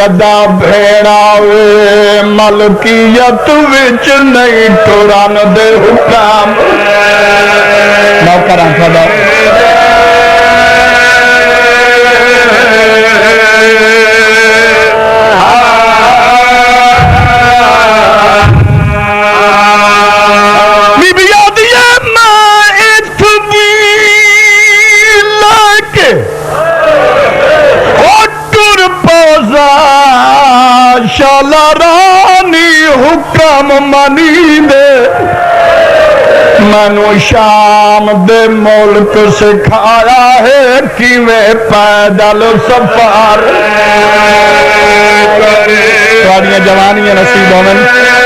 जदा भेड़ा वे मलकियत विच नहीं टुरन दे हुक्म नौकरां थोड़ा शाला रानी हुक्म मनी दे मैनू शाम दे मुल्क सिखाया है किवें पैदल सफर करे जवानियां नसीब होवन